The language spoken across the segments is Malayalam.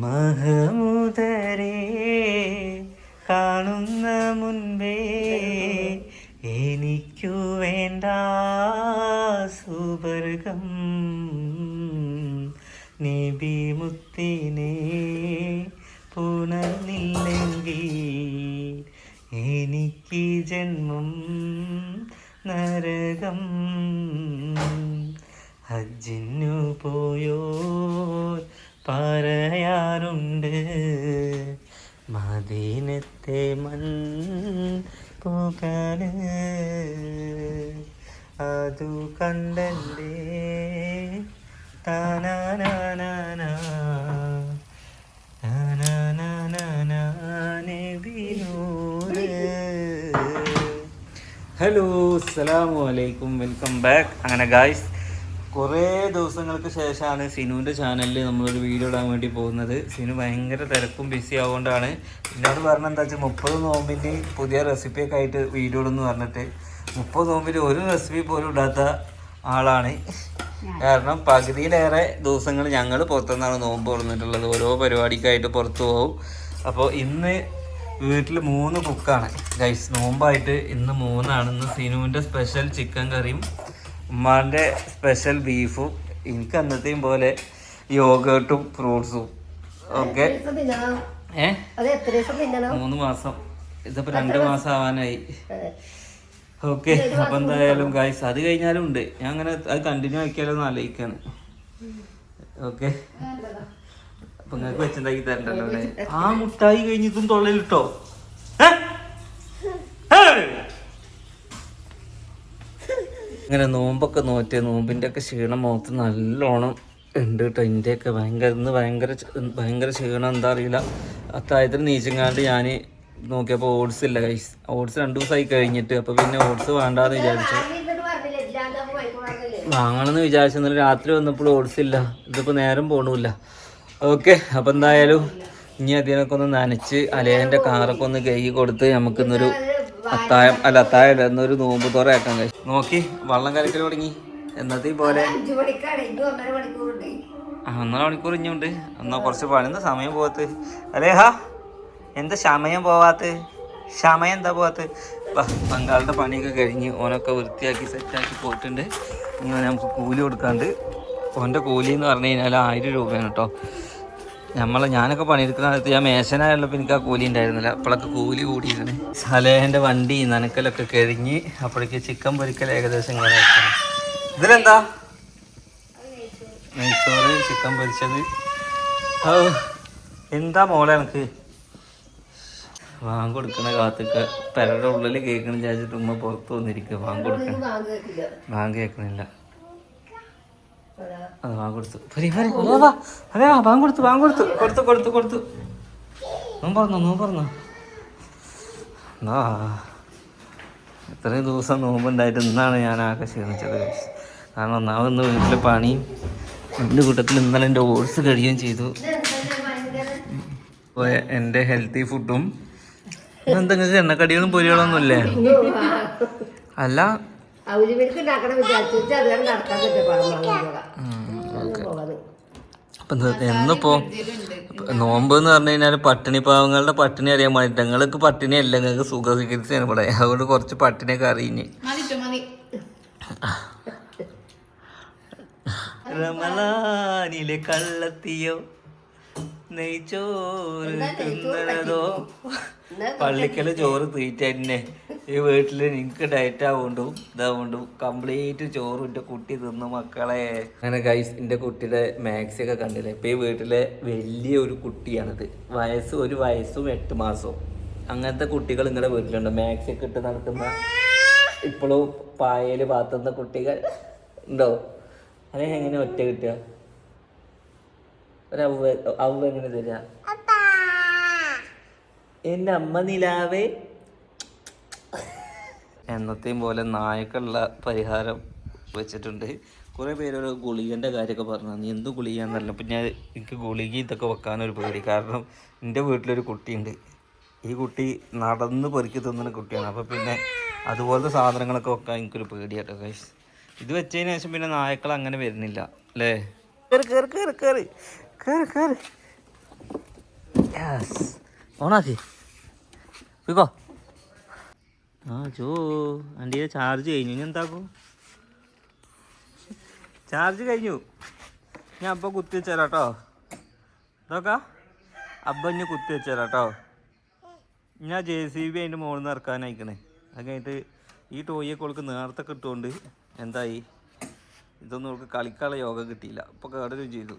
മഹമുദരേ കാണുന്ന മുൻപേ എനിക്കു വേണ്ട സുവർഗം നബി മുത്തിനെ പുണർന്നില്ലെങ്കിൽ എനിക്ക് ജന്മം നരകം. ഹജ്ജിനു പോയോ പറയാറുണ്ട് മദീനത്തെ മൺപുകള് അതു കണ്ടേ താനാനാനാനാ നബിനൂറ്. ഹലോ അസ്സലാമു അലൈക്കും, വെൽക്കം ബാക്ക്. അങ്ങനെ ഗായ്സ്, കുറേ ദിവസങ്ങൾക്ക് ശേഷമാണ് സിനുവിൻ്റെ ചാനലിൽ നമ്മളൊരു വീഡിയോ ഇടാൻ വേണ്ടി പോകുന്നത്. സിനു ഭയങ്കര തിരക്കും ബിസി ആവുകൊണ്ടാണ്. എന്നോട് പറഞ്ഞ എന്താ വെച്ചാൽ 30 നോമ്പിൻ്റെ പുതിയ റെസിപ്പിയൊക്കെ ആയിട്ട് വീഡിയോ ഇടുന്നു പറഞ്ഞിട്ട് 30 നോമ്പിൻ്റെ ഒരു റെസിപ്പി പോലും ഇടാത്ത ആളാണ്. കാരണം പകുതിയിലേറെ ദിവസങ്ങൾ ഞങ്ങൾ പുറത്തുനിന്നാണ് നോമ്പ് തുറന്നിട്ടുള്ളത്. ഓരോ പരിപാടിക്കായിട്ട് പുറത്തു പോകും. അപ്പോൾ ഇന്ന് വീട്ടിൽ 3 കുക്കാണ് ഗൈസ്. നോമ്പായിട്ട് ഇന്ന് 3 ഇന്ന് സിനുവിൻ്റെ സ്പെഷ്യൽ ചിക്കൻ കറിയും ഉമ്മാൻ്റെ സ്പെഷ്യൽ ബീഫും എനിക്ക് അന്നത്തെയും പോലെ യോഗേർട്ടും ഫ്രൂട്ട്സും ഒക്കെ. 3 മാസം, ഇതിപ്പോൾ 2 മാസം ആവാനായി. ഓക്കെ, അപ്പം എന്തായാലും ഗൈസ് അത് കഴിഞ്ഞാലും ഉണ്ട്. ഞാൻ അങ്ങനെ അത് കണ്ടിന്യൂ ആക്കിയാലോ എന്ന് ആലോചിക്കാണ്. ഓക്കെ, അപ്പം നിങ്ങൾക്ക് വെച്ചുണ്ടാക്കി തരണ്ടല്ലോ അല്ലേ. ആ മുട്ടായി കഴിഞ്ഞിട്ടും തൊള്ളയിലിട്ടോ. ഇങ്ങനെ നോമ്പൊക്കെ നോറ്റ് നോമ്പിൻ്റെ ഒക്കെ ക്ഷീണം മുഖത്ത് നല്ലോണം ഉണ്ട് കേട്ടോ. ഇതിൻ്റെയൊക്കെ ഇന്ന് ഭയങ്കര ക്ഷീണം, എന്താ അറിയില്ല. അത്താഴത്തിന് നീച്ചങ്ങാണ്ട് ഞാൻ നോക്കിയപ്പോൾ ഓട്സ് ഇല്ല ഗൈസ്. ഓട്സ് 2 ദിവസമായി കഴിഞ്ഞിട്ട്. അപ്പോൾ പിന്നെ ഓട്സ് വേണ്ടാന്ന് വിചാരിച്ചു, വാങ്ങണമെന്ന് വിചാരിച്ചു. ഇന്നലെ രാത്രി വന്നപ്പോൾ ഓട്സ് ഇല്ല. ഇതിപ്പോൾ നേരം പോകണമില്ല. ഓക്കെ, അപ്പോൾ എന്തായാലും ഇനി അതിനൊക്കെ ഒന്ന് നനച്ച് അലേൻ്റെ കാറൊക്കെ ഒന്ന് കഴുകി കൊടുത്ത് നമുക്കിന്നൊരു അത്താഴം എന്നൊരു നോമ്പ് തുറയാക്കാൻ കഴിയും. നോക്കി വള്ളം കലക്കൽ തുടങ്ങി എന്നത്തെ പോലെ. 1.5 മണിക്കൂർ ഇഞ്ഞുണ്ട്. എന്നാൽ കുറച്ച് പണിന്ന സമയം പോകത്ത് അല്ലേ. എന്താ സമയം പോവാത്ത? സമയം എന്താ പോവാത്ത? ബംഗാളിൻ്റെ പണിയൊക്കെ കഴിഞ്ഞ് ഓനൊക്കെ വൃത്തിയാക്കി സെറ്റാക്കി പോയിട്ടുണ്ട്. ഇങ്ങനെ നമുക്ക് കൂലി കൊടുക്കാണ്ട്. ഓൻ്റെ കൂലി എന്ന് പറഞ്ഞു കഴിഞ്ഞാൽ 1000 രൂപയാണ് കേട്ടോ. ഞാനൊക്കെ പണിയെടുക്കുന്ന കാലത്ത് ഞാൻ മേശനായുള്ളപ്പോൾ എനിക്ക് ആ കൂലി ഉണ്ടായിരുന്നില്ല. അപ്പോഴൊക്കെ കൂലി കൂടിയിരുന്നു. സലേഹൻ്റെ വണ്ടി നനക്കലൊക്കെ കഴിഞ്ഞ് അപ്പോഴേക്ക് ചിക്കൻ പൊരിക്കൽ ഏകദേശം ഇങ്ങനെ വെക്കണം. ഇതിലെന്താ നെയ്ച്ചോറ്, ചിക്കൻ പൊരിച്ചത്. എന്താ മോളെ എനിക്ക് വാങ്ങ് കൊടുക്കണ കാത്തൊക്കെ പെരയുടെ ഉള്ളിൽ കേൾക്കണം വിചാരിച്ചിട്ട് ഉമ്മ പുറത്ത് വന്നിരിക്കുക. വാങ്ങ് കൊടുക്കണം, വാങ്ങ് കേൾക്കണില്ല. അത് വാങ്ങ് കൊടുത്തു. അതെ, വാങ്ങ് കൊടുത്തു. നോമ്പറന്നോ ആ ഇത്രയും ദിവസം നോമ്പുണ്ടായിട്ട് ഇന്നാണ് ഞാൻ ആകെ ക്ഷീണിച്ചത്. കാരണം ഒന്നാമത് വീട്ടിലെ പണിയും എൻ്റെ കൂട്ടത്തിൽ ഇന്നലെ എൻ്റെ ഓട്സ് കഴിയുകയും ചെയ്തു. അപ്പോൾ എൻ്റെ ഹെൽത്തി ഫുഡും എന്തെങ്കിലും എണ്ണക്കടികളും പൊരികളൊന്നും ഇല്ലേ? അല്ല, അപ്പം എന്നിപ്പോൾ നോമ്പ് എന്ന് പറഞ്ഞു കഴിഞ്ഞാൽ പട്ടിണി പാവങ്ങളുടെ പട്ടിണി അറിയാൻ വേണ്ടിയിട്ട്. ഞങ്ങൾക്ക് പട്ടിണിയല്ല, ഞങ്ങൾക്ക് സുഖ ചികിത്സയാണ് ഇവിടെ. അതുകൊണ്ട് കുറച്ച് പട്ടിണിയൊക്കെ അറിയിഞ്ഞ്. റമളാനിലെ കള്ളത്തിയോ നെയ്ച്ചോറ് തിന്നണതോ. പള്ളിക്കല് ചോറ് തീറ്റ തന്നെ. ഈ വീട്ടിൽ എനിക്ക് ഡയറ്റ് ആവുകൊണ്ടും ഇതാവുകൊണ്ടും കംപ്ലീറ്റ് ചോറ് എൻ്റെ കുട്ടി തിന്നു മക്കളെ. അങ്ങനെ ഗൈസ്, എൻ്റെ കുട്ടിയുടെ മാക്സി ഒക്കെ കണ്ടില്ലേ. ഇപ്പം ഈ വീട്ടിലെ വലിയ ഒരു കുട്ടിയാണിത്. 1 വയസ്സും 8 മാസവും. അങ്ങനത്തെ കുട്ടികൾ നിങ്ങളുടെ വീട്ടിലുണ്ട്. മാക്സി ഒക്കെ ഇട്ട് നടക്കുന്ന ഇപ്പോഴും പായയിൽ പാത്തുന്ന കുട്ടികൾ ഉണ്ടോ? അല്ലെങ്കിൽ എങ്ങനെ ഒറ്റ കിട്ടുക? അവ എങ്ങനെ തരിക? എൻ്റെ അമ്മ നിലാവേ. എന്നത്തെയും പോലെ നായക്കുള്ള പരിഹാരം വെച്ചിട്ടുണ്ട്. കുറേ പേരൊരു ഗുളികൻ്റെ കാര്യമൊക്കെ പറഞ്ഞു. നീ എന്ത് ഗുളികയെന്നല്ല. പിന്നെ എനിക്ക് ഗുളിക ഇതൊക്കെ വെക്കാനൊരു പേടി. കാരണം എൻ്റെ വീട്ടിലൊരു കുട്ടിയുണ്ട്. ഈ കുട്ടി നടന്ന് പെറുക്കി തിന്നുന്ന കുട്ടിയാണ്. അപ്പോൾ പിന്നെ അതുപോലത്തെ സാധനങ്ങളൊക്കെ വെക്കാൻ എനിക്കൊരു പേടിയാട്ടോ ഗൈസ്. ഇത് വെച്ചതിന് ശേഷം പിന്നെ നായക്കൾ അങ്ങനെ വരുന്നില്ല അല്ലേ. കയറി യെസ് ഓണാക്കി പോയിക്കോ. ആ ചോ എൻ്റെ ചാർജ് കഴിഞ്ഞു. ഇനി എന്താക്കും? ചാർജ് കഴിഞ്ഞു. ഞാൻ അപ്പോൾ കുത്തി വെച്ചേരാം കേട്ടോ. ഇതൊക്കെ അബ്ബ ഇനി കുത്തി വെച്ചേരാം കേട്ടോ. ഞാൻ JCB അതിൻ്റെ മുകളിൽ നിന്ന് ഇറക്കാൻ അയക്കണേ. അത് കഴിഞ്ഞിട്ട് ഈ ടോയൊക്കെ ഓൾക്ക് നേരത്തെ കിട്ടുകൊണ്ട് എന്തായി, ഇതൊന്നും ഓൾക്ക് കളിക്കാനുള്ള യോഗ കിട്ടിയില്ല. അപ്പോൾ കേടരും ചെയ്തു.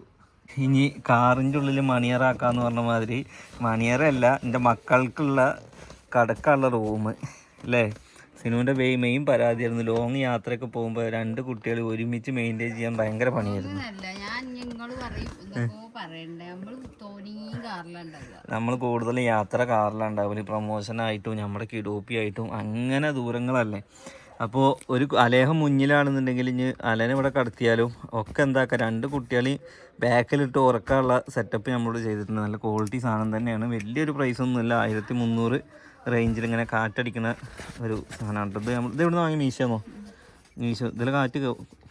ഇനി കാറിൻ്റെ ഉള്ളിൽ മണിയറാക്കാന്ന് പറഞ്ഞ മാതിരി മണിയറല്ല, എൻ്റെ മക്കൾക്കുള്ള കടക്കാനുള്ള റൂം അല്ലേ. സിനുവിൻ്റെ മെയിൻ പരാതിയായിരുന്നു. ലോങ് യാത്രയൊക്കെ പോകുമ്പോൾ 2 കുട്ടികൾ ഒരുമിച്ച് മെയിൻറ്റെയിൻ ചെയ്യാൻ ഭയങ്കര പണിയായിരുന്നു. നമ്മൾ കൂടുതൽ യാത്ര കാറിലുണ്ടാവില്ല, പ്രൊമോഷനായിട്ടും നമ്മുടെ കിഡോപ്പിയായിട്ടും അങ്ങനെ ദൂരങ്ങളല്ലേ. അപ്പോൾ ഒരു അലേഹം മുന്നിലാണെന്നുണ്ടെങ്കിൽ ഇനി അലനെ ഇവിടെ കടത്തിയാലും ഒക്കെ എന്താക്കുക, 2 കുട്ടികൾ ബാക്കിലിട്ട് ഉറക്കാനുള്ള സെറ്റപ്പ് നമ്മളോട് ചെയ്തിട്ടുണ്ട്. നല്ല ക്വാളിറ്റി സാധനം തന്നെയാണ്. വലിയൊരു പ്രൈസൊന്നുമില്ല. 1300 റേഞ്ചിൽ ഇങ്ങനെ കാറ്റടിക്കുന്ന ഒരു സാധനമാണ്. ഇത് ഇത് എവിടെ നിന്ന് വാങ്ങി? മീശോന്നോ? മീശോ. ഇതിൽ കാറ്റ്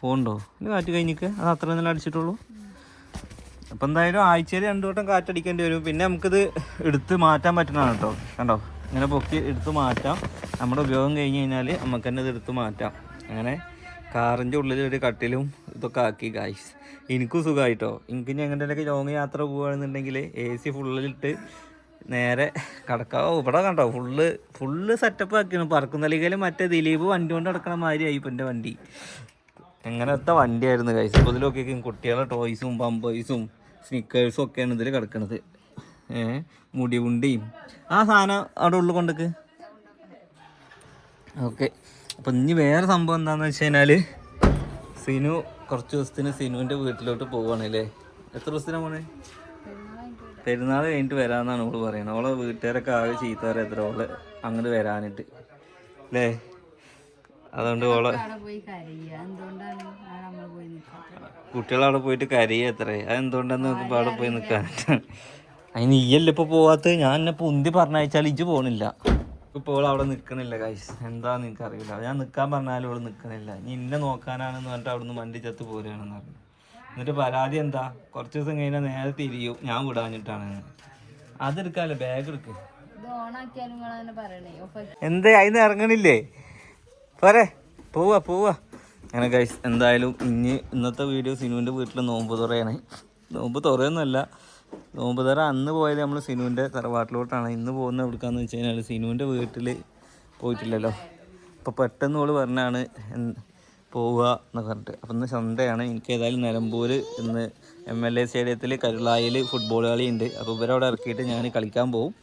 പോകുന്നുണ്ടോ? ഇതിൽ കാറ്റ് കഴിഞ്ഞിട്ട് അത് അത്ര നല്ല അടിച്ചിട്ടുള്ളൂ. അപ്പോൾ എന്തായാലും ആഴ്ചയിൽ 2 വട്ടം കാറ്റടിക്കേണ്ടി വരും. പിന്നെ നമുക്കിത് എടുത്ത് മാറ്റാൻ പറ്റുന്നതാണ് കേട്ടോ. കണ്ടോ, ഇങ്ങനെ പൊക്കി എടുത്ത് മാറ്റാം. നമ്മുടെ ഉപയോഗം കഴിഞ്ഞ് കഴിഞ്ഞാൽ നമുക്ക് തന്നെ ഇത് എടുത്ത് മാറ്റാം. അങ്ങനെ കാറിൻ്റെ ഉള്ളിൽ ഒരു കട്ടിലും ഇതൊക്കെ ആക്കി ഗായ്സ്. എനിക്കും സുഖമായിട്ടോ. എനിക്ക് ഇനി എങ്ങനെയൊക്കെ ലോങ് യാത്ര പോകുകയാണെന്നുണ്ടെങ്കിൽ AC ഫുള്ളിലിട്ട് നേരെ കടക്കാവോ. ഇവിടെ കണ്ടോ ഫുള്ള് സെറ്റപ്പ് ആക്കിയാണ്. പറക്കുന്നലിക്കലും മറ്റേ ദിലീപ് വണ്ടി കൊണ്ട് നടക്കണ മാതിരിയായി ഇപ്പം എൻ്റെ വണ്ടി. എങ്ങനത്തെ വണ്ടിയായിരുന്നു ഗൈസ്. അപ്പോൾ ഇതിലൊക്കെ കുട്ടികളുടെ ടോയ്സും പമ്പേഴ്സും സ്നിക്കേഴ്സും ഒക്കെയാണ് ഇതിൽ കിടക്കണത്. മുടിവുണ്ടിയും ആ സാധനം അവിടെ ഉള്ളിൽ കൊണ്ടേക്ക്. ഓക്കെ, അപ്പം ഇനി വേറെ സംഭവം എന്താണെന്ന് വെച്ച് കഴിഞ്ഞാൽ സിനു കുറച്ച് ദിവസത്തിന് സിനുവിൻ്റെ വീട്ടിലോട്ട് പോവുകയാണ് അല്ലേ. എത്ര ദിവസത്തിനാണ് പോണേ? പെരുന്നാൾ കഴിഞ്ഞിട്ട് വരാമെന്നാണ് ഓള് പറയുന്നത്. ഓളെ വീട്ടുകാരൊക്കെ ആകെ ചീത്ത പറയാം എത്ര ഓള് അങ്ങോട്ട് വരാനിട്ട് അല്ലേ. അതുകൊണ്ട് ഓളെ കുട്ടികളവിടെ പോയിട്ട് കരയുക എത്ര. അതെന്തുകൊണ്ടാന്ന് നോക്കുമ്പോൾ അവിടെ പോയി നിൽക്കാനായിട്ടാണ്. അതിന് ഈയല്ലേ ഇപ്പോൾ പോവാത്ത. ഞാൻ എന്നെ ഉന്തി പറഞ്ഞയച്ചാൽ ഇജ്ജ് പോകണില്ല. ഇപ്പോൾ ഓൾ അവിടെ നിൽക്കണില്ല ഗൈസ്. എന്താന്ന് എനിക്കറിയില്ല. ഞാൻ നിൽക്കാൻ പറഞ്ഞാലും ഓള് നിൽക്കണില്ല. ഇനി ഇന്നെ നോക്കാനാണെന്ന് പറഞ്ഞിട്ട് അവിടെ നിന്ന് വണ്ടി ചത്ത് പോരുകയാണെന്ന് പറഞ്ഞു. എന്നിട്ട് പരാതി എന്താ, കുറച്ച് ദിവസം കഴിഞ്ഞാൽ നേരെ തിരിയും ഞാൻ വിടാഞ്ഞിട്ടാണ്. അതെടുക്കാല്ലേ, ബാഗ് എടുക്ക്. എന്തേ അതിന് ഇറങ്ങണില്ലേ? പോരെ, പോവാ. അങ്ങനെ ഗൈസ് എന്തായാലും ഇന്നത്തെ വീഡിയോ സിനുവിൻ്റെ വീട്ടിൽ നോമ്പ് തുറയാണ്. നോമ്പ് തുറയൊന്നുമല്ല, നോമ്പ് തുറ അന്ന് പോയത് നമ്മൾ സിനുവിൻ്റെ തറവാട്ടിലോട്ടാണ്. ഇന്ന് പോകുന്നത് എവിടുക്കാന്ന് വെച്ച് കഴിഞ്ഞാൽ സിനുവിൻ്റെ വീട്ടിൽ പോയിട്ടില്ലല്ലോ. അപ്പോൾ പെട്ടെന്ന് ഓള് പറഞ്ഞാണ് പോവുക എന്നൊക്കെ പറഞ്ഞിട്ട്. അപ്പം ഇന്ന് സൺഡേ ആണ്. എനിക്ക് ഏതായാലും നിലമ്പൂർ ഇന്ന് MLA സ്റ്റേഡിയത്തിൽ കരുളായിൽ ഫുട്ബോൾ കളിയുണ്ട്. അപ്പോൾ ഇവരവിടെ ഇറക്കിയിട്ട് ഞാൻ കളിക്കാൻ പോകും.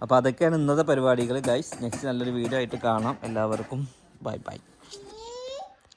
അപ്പോൾ അതൊക്കെയാണ് ഇന്നത്തെ പരിപാടികൾ ഗൈസ്. നെക്സ്റ്റ് നല്ലൊരു വീഡിയോ ആയിട്ട് കാണാം. എല്ലാവർക്കും ബൈ.